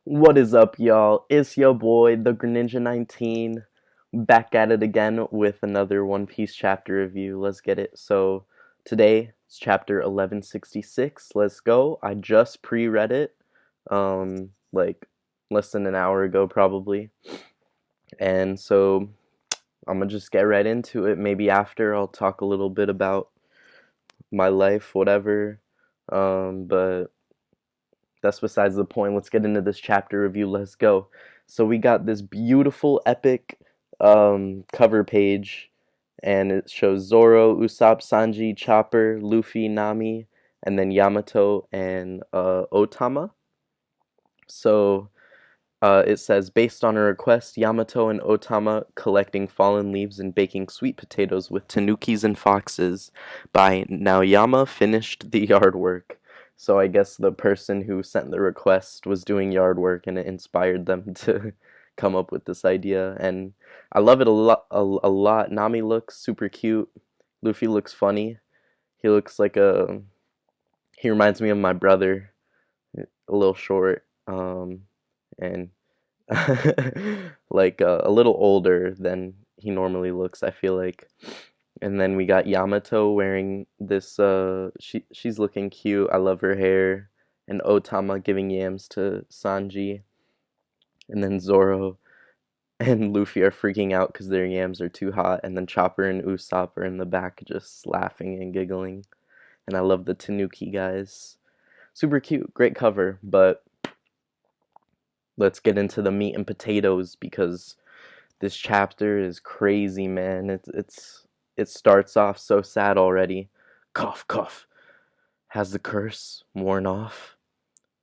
What is up, y'all? It's your boy, the Greninja 19, back at it again with another One Piece chapter review. Let's get it. So, today it's chapter 1166. Let's go. I just pre-read it, like less than an hour ago, probably. And so, I'm gonna just get right into it. Maybe after I'll talk a little bit about my life, whatever. But that's besides the point. Let's get into this chapter review. Let's go. So we got this beautiful, epic cover page, and it shows Zoro, Usopp, Sanji, Chopper, Luffy, Nami, and then Yamato and Otama. So it says, based on a request, Yamato and Otama collecting fallen leaves and baking sweet potatoes with tanukis and foxes by Naoyama finished the yard work. So I guess the person who sent the request was doing yard work and it inspired them to come up with this idea. And I love it a lot. Nami looks super cute. Luffy looks funny. He looks like he reminds me of my brother, a little short. And like a little older than he normally looks, I feel like. And then we got Yamato wearing this she's looking cute. I love her hair. And Otama giving yams to Sanji. And then Zoro and Luffy are freaking out because their yams are too hot. And then Chopper and Usopp are in the back just laughing and giggling. And I love the Tanuki guys. Super cute, great cover, but let's get into the meat and potatoes because this chapter is crazy, man. It starts off so sad already. Cough, cough. Has the curse worn off?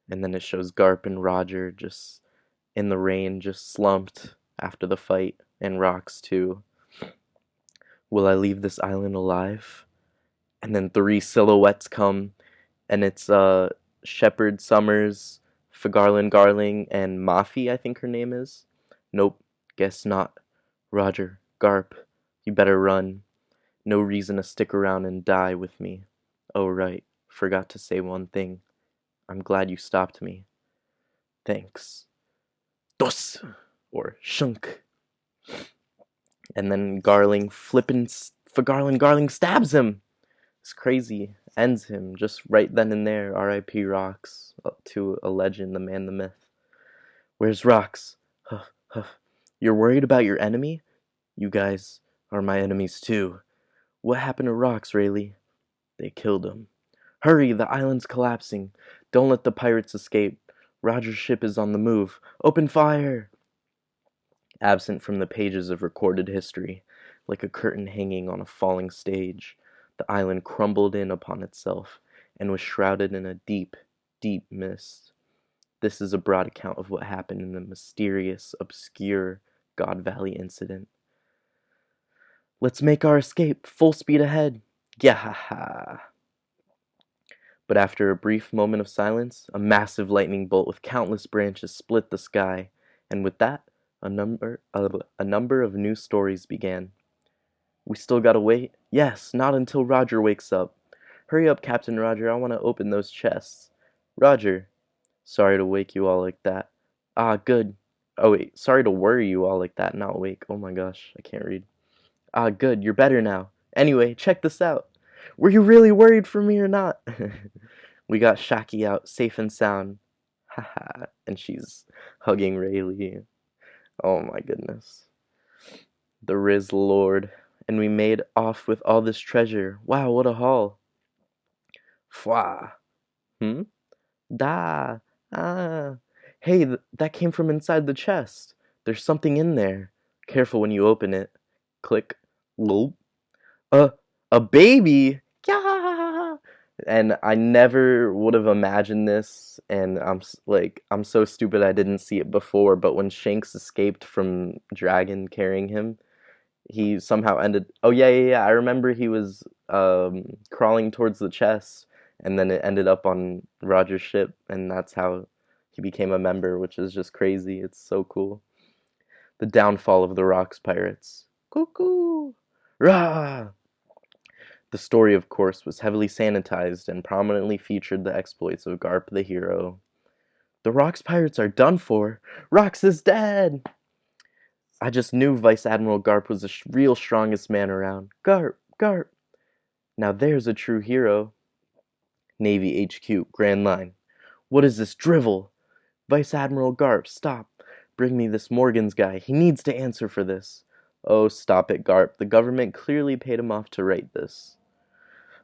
And then it shows Garp and Roger just in the rain, just slumped after the fight, and Rocks too. Will I leave this island alive? And then three silhouettes come, and it's Shepherd Summers, Fagarlin Garling, and Mafi, I think her name is. Nope, guess not. Roger, Garp, you better run. No reason to stick around and die with me. Oh, right, forgot to say one thing. I'm glad you stopped me. Thanks. Dos! Or shunk. And then Garling stabs him! It's crazy. Ends him just right then and there. R.I.P. Rocks. To a legend, the man, the myth. Where's Rocks? Huff, huff. You're worried about your enemy? You guys are my enemies too. What happened to Rocks, Rayleigh? They killed him. Hurry, the island's collapsing. Don't let the pirates escape. Roger's ship is on the move. Open fire! Absent from the pages of recorded history, like a curtain hanging on a falling stage, the island crumbled in upon itself and was shrouded in a deep, deep mist. This is a broad account of what happened in the mysterious, obscure God Valley incident. Let's make our escape, full speed ahead. Yahaha. But after a brief moment of silence, a massive lightning bolt with countless branches split the sky, and with that, a number of new stories began. We still gotta wait? Yes, not until Roger wakes up. Hurry up, Captain Roger, I want to open those chests. Roger. Sorry to wake you all like that. Ah, good. Oh wait, sorry to worry you all like that, not wake. Oh my gosh, I can't read. Ah, good, you're better now. Anyway, check this out. Were you really worried for me or not? We got Shaki out, safe and sound. Haha, and she's hugging Rayleigh. Oh my goodness. The Riz Lord. And we made off with all this treasure. Wow, what a haul. Fwa. Hmm? Da. Ah. Hey, that came from inside the chest. There's something in there. Careful when you open it. Click. Loop. Uh, a baby? Yeah. And I never would have imagined this, and I'm so stupid I didn't see it before, but when Shanks escaped from Dragon carrying him, he somehow ended. Oh yeah. I remember he was crawling towards the chest, and then it ended up on Roger's ship, and that's how he became a member, which is just crazy. It's so cool. The downfall of the Rocks pirates. Cuckoo! Rah! The story, of course, was heavily sanitized and prominently featured the exploits of Garp the hero. The Rox pirates are done for. Rox is dead! I just knew Vice Admiral Garp was the real strongest man around. Garp, Garp. Now there's a true hero. Navy HQ, Grand Line. What is this drivel? Vice Admiral Garp, stop. Bring me this Morgan's guy. He needs to answer for this. Oh, stop it, Garp. The government clearly paid him off to write this.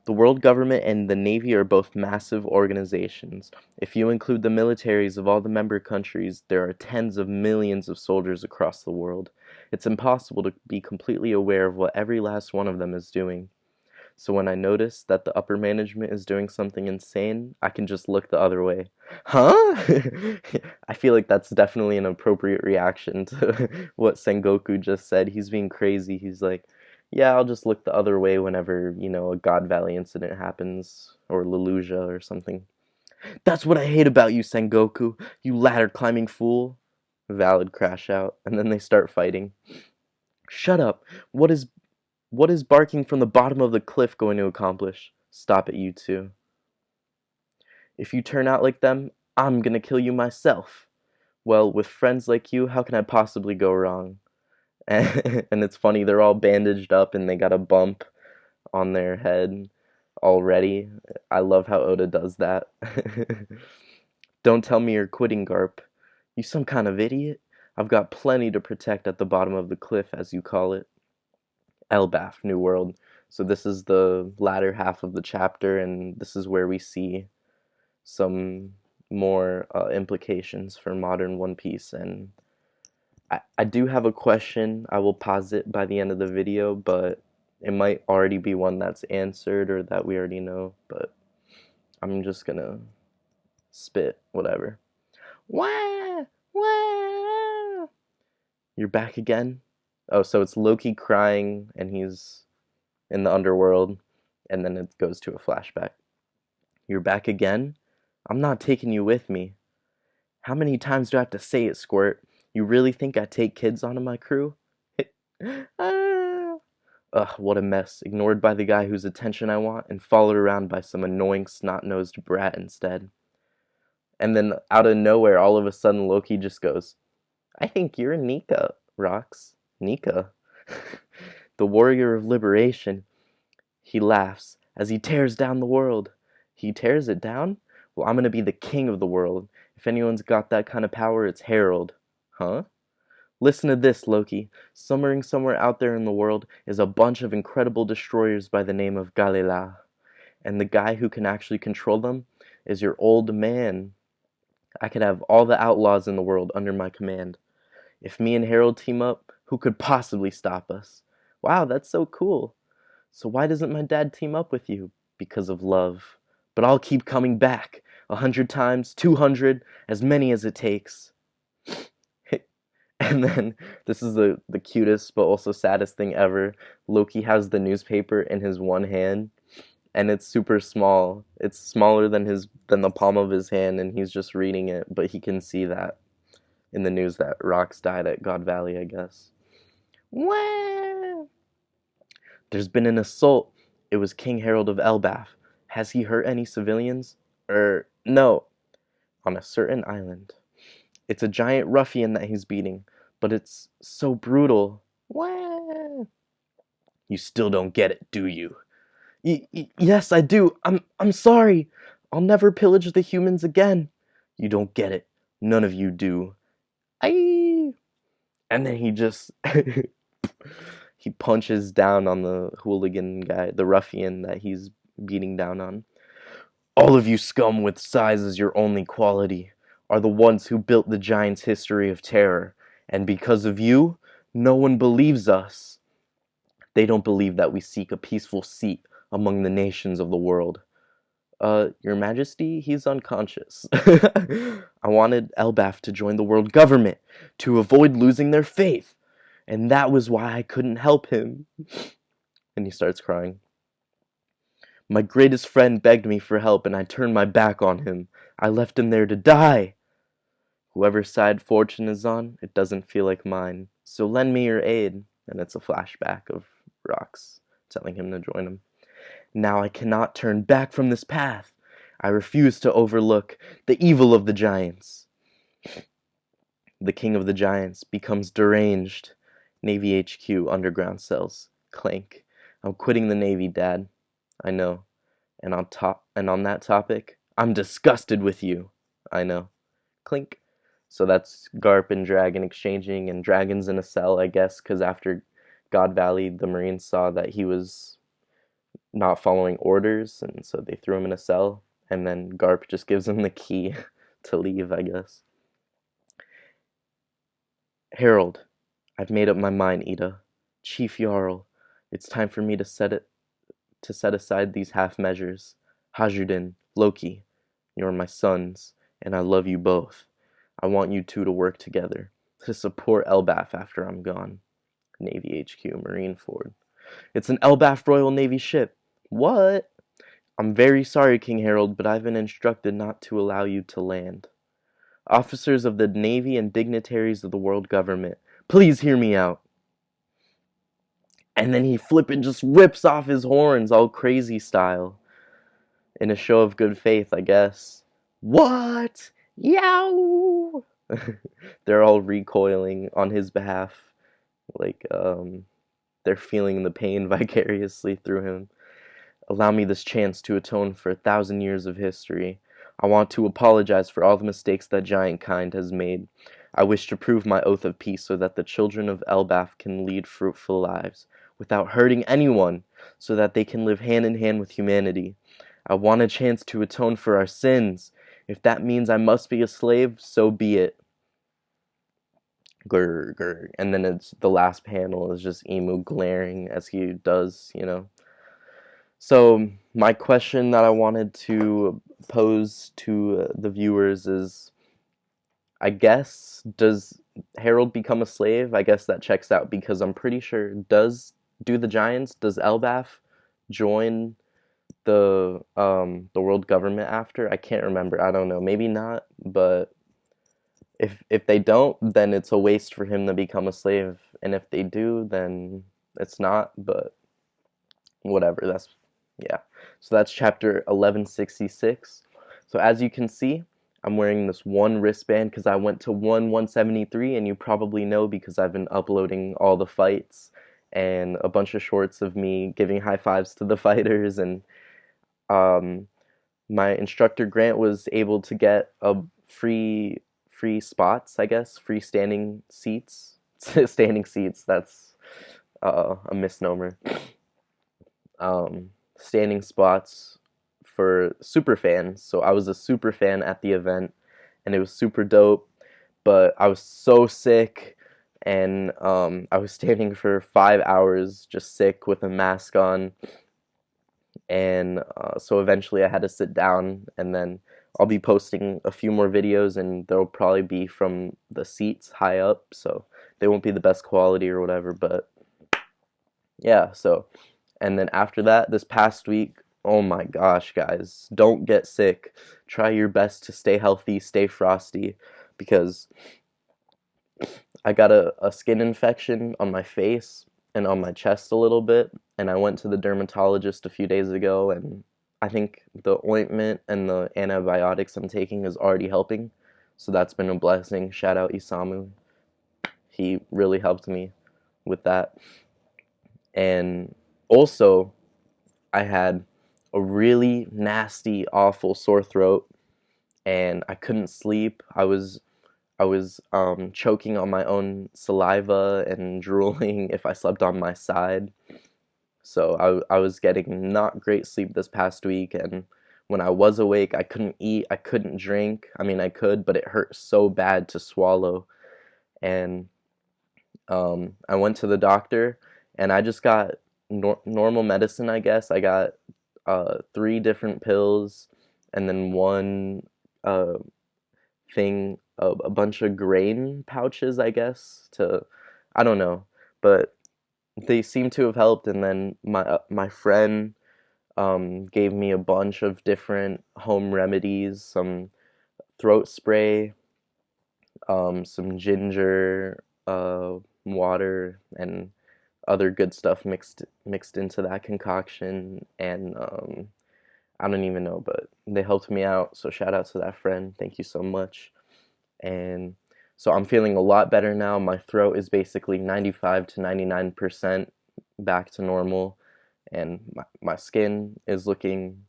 The world government and the Navy are both massive organizations. If you include the militaries of all the member countries, there are tens of millions of soldiers across the world. It's impossible to be completely aware of what every last one of them is doing. So when I notice that the upper management is doing something insane, I can just look the other way. Huh? I feel like that's definitely an appropriate reaction to what Sengoku just said. He's being crazy. He's like, yeah, I'll just look the other way whenever, a God Valley incident happens, or Lelouja or something. That's what I hate about you, Sengoku, you ladder climbing fool. Valid crash out, and then they start fighting. Shut up. What is barking from the bottom of the cliff going to accomplish? Stop it, you two. If you turn out like them, I'm gonna kill you myself. Well, with friends like you, how can I possibly go wrong? And it's funny, they're all bandaged up and they got a bump on their head already. I love how Oda does that. Don't tell me you're quitting, Garp. You some kind of idiot? I've got plenty to protect at the bottom of the cliff, as you call it. Elbaf, New World. So this is the latter half of the chapter, and this is where we see some more implications for modern One Piece. And I do have a question. I will pause it by the end of the video, but it might already be one that's answered or that we already know, but I'm just gonna spit whatever. Wah! Wah! You're back again? Oh, so it's Loki crying and he's in the underworld, and then it goes to a flashback. You're back again? I'm not taking you with me. How many times do I have to say it, Squirt? You really think I take kids onto my crew? Ah. Ugh, what a mess. Ignored by the guy whose attention I want, and followed around by some annoying snot-nosed brat instead. And then, out of nowhere, all of a sudden, Loki just goes, I think you're Nika, Rox. Nika? The warrior of liberation. He laughs as he tears down the world. He tears it down? Well, I'm gonna be the king of the world. If anyone's got that kind of power, it's Harold. Huh? Listen to this, Loki. Summering somewhere out there in the world is a bunch of incredible destroyers by the name of Galila. And the guy who can actually control them is your old man. I could have all the outlaws in the world under my command. If me and Harold team up, who could possibly stop us? Wow, that's so cool. So why doesn't my dad team up with you? Because of love. But I'll keep coming back. 100 times, 200, as many as it takes. And then, this is the cutest but also saddest thing ever. Loki has the newspaper in his one hand, and it's super small. It's smaller than the palm of his hand, and he's just reading it, but he can see that in the news that Rox died at God Valley, I guess. Wah! There's been an assault. It was King Harold of Elbaf. Has he hurt any civilians? No. On a certain island. It's a giant ruffian that he's beating, but it's so brutal. Wah! You still don't get it, do you? Yes, I do. I'm sorry. I'll never pillage the humans again. You don't get it. None of you do. Aye. And then he just he punches down on the hooligan guy, the ruffian that he's beating down on. All of you scum with size as your only quality are the ones who built the giant's history of terror, and because of you, no one believes us. They don't believe that we seek a peaceful seat among the nations of the world. Your Majesty, he's unconscious. I wanted Elbaf to join the world government to avoid losing their faith, and that was why I couldn't help him. And he starts crying. My greatest friend begged me for help, and I turned my back on him. I left him there to die. Whoever side fortune is on, it doesn't feel like mine. So lend me your aid. And it's a flashback of Rox telling him to join him. Now I cannot turn back from this path. I refuse to overlook the evil of the giants. The king of the giants becomes deranged. Navy HQ underground cells. Clank. I'm quitting the Navy, Dad. I know. And on that topic, I'm disgusted with you. I know. Clink. So that's Garp and Dragon exchanging, and Dragon's in a cell, I guess, because after God Valley, the Marines saw that he was not following orders, and so they threw him in a cell. And then Garp just gives him the key to leave, I guess. Harold, I've made up my mind, Ida. Chief Jarl, it's time for me to set aside these half measures. Hajudin, Loki, you're my sons, and I love you both. I want you two to work together to support Elbaf after I'm gone. Navy HQ, Marine Ford. It's an Elbaf Royal Navy ship. What? I'm very sorry, King Harold, but I've been instructed not to allow you to land. Officers of the Navy and dignitaries of the world government, please hear me out. And then he flippin' just rips off his horns all crazy style. In a show of good faith, I guess. What? Yow! They're all recoiling on his behalf. Like, they're feeling the pain vicariously through him. Allow me this chance to atone for 1,000 years of history. I want to apologize for all the mistakes that giant kind has made. I wish to prove my oath of peace so that the children of Elbaf can lead fruitful lives without hurting anyone, so that they can live hand in hand with humanity. I want a chance to atone for our sins. If that means I must be a slave, so be it. Grr, grr. And then it's the last panel is just Emu glaring as he does, you know. So my question that I wanted to pose to the viewers is, I guess, does Harold become a slave? I guess that checks out because I'm pretty sure does Elbaf join the world government after? I can't remember. I don't know. Maybe not, but if they don't, then it's a waste for him to become a slave, and if they do, then it's not, but whatever. That's yeah. So that's chapter 1166. So as you can see, I'm wearing this one wristband because I went to 173, and you probably know because I've been uploading all the fights and a bunch of shorts of me giving high fives to the fighters, and um, my instructor Grant was able to get a free spots, I guess, free standing seats. Standing seats, that's a misnomer. Standing spots for super fans. So I was a super fan at the event, and it was super dope. But I was so sick, and I was standing for 5 hours just sick with a mask on, and so eventually I had to sit down, and then I'll be posting a few more videos, and they'll probably be from the seats high up, so they won't be the best quality or whatever, but yeah. So and then after that, this past week, oh my gosh, guys, don't get sick. Try your best to stay healthy, stay frosty, because I got a skin infection on my face and on my chest a little bit, and I went to the dermatologist a few days ago, and I think the ointment and the antibiotics I'm taking is already helping, so that's been a blessing. Shout out Isamu. He really helped me with that. And also, I had a really nasty, awful sore throat, and I couldn't sleep. I was choking on my own saliva and drooling if I slept on my side. So I was getting not great sleep this past week, and when I was awake, I couldn't eat, I couldn't drink. I mean, I could, but it hurt so bad to swallow. And I went to the doctor, and I just got normal medicine, I guess. I got 3 different pills, and then one uh, thing, a bunch of grain pouches, I guess, to, I don't know, but they seem to have helped. And then my friend gave me a bunch of different home remedies, some throat spray, some ginger water, and other good stuff mixed into that concoction, and I don't even know, but they helped me out. So shout out to that friend. Thank you so much. And so I'm feeling a lot better now. My throat is basically 95 to 99% back to normal, and my skin is looking,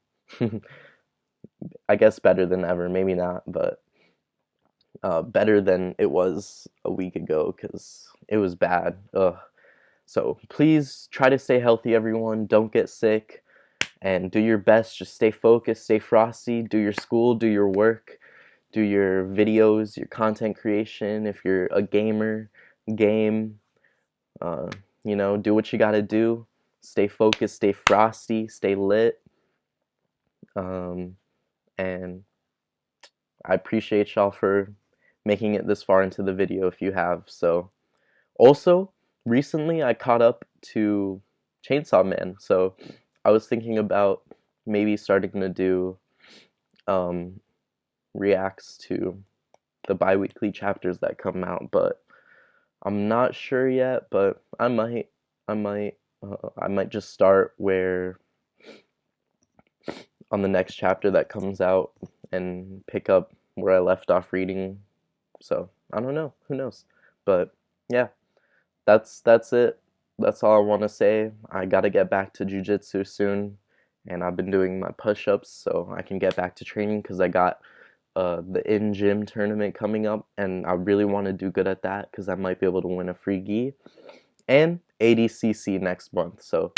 I guess, better than ever. Maybe not, but better than it was a week ago because it was bad. Ugh. So please try to stay healthy, everyone. Don't get sick, and do your best. Just stay focused, stay frosty, do your school, do your work, do your videos, your content creation. If you're a gamer, game, uh, do what you gotta do. Stay focused, stay frosty, stay lit. Um, and I appreciate y'all for making it this far into the video if you have. So, also, recently I caught up to Chainsaw Man. So, I was thinking about maybe starting to do um, reacts to the bi-weekly chapters that come out, but I'm not sure yet, but I might just start where on the next chapter that comes out and pick up where I left off reading. So I don't know, who knows? But yeah, that's it. That's all I want to say. I gotta get back to jujitsu soon, and I've been doing my push-ups so I can get back to training because I got the in-gym tournament coming up, and I really want to do good at that because I might be able to win a free gi and ADCC next month. So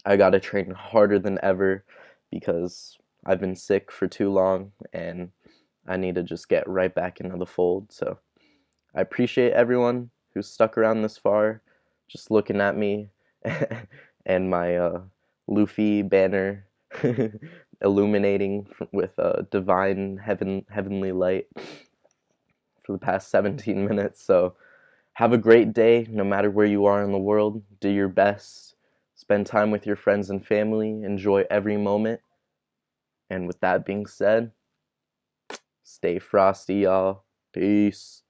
I gotta train harder than ever because I've been sick for too long and I need to just get right back into the fold. So I appreciate everyone who's stuck around this far, just looking at me and my Luffy banner illuminating with divine heavenly light for the past 17 minutes. So have a great day no matter where you are in the world. Do your best. Spend time with your friends and family. Enjoy every moment. And with that being said, stay frosty, y'all. Peace.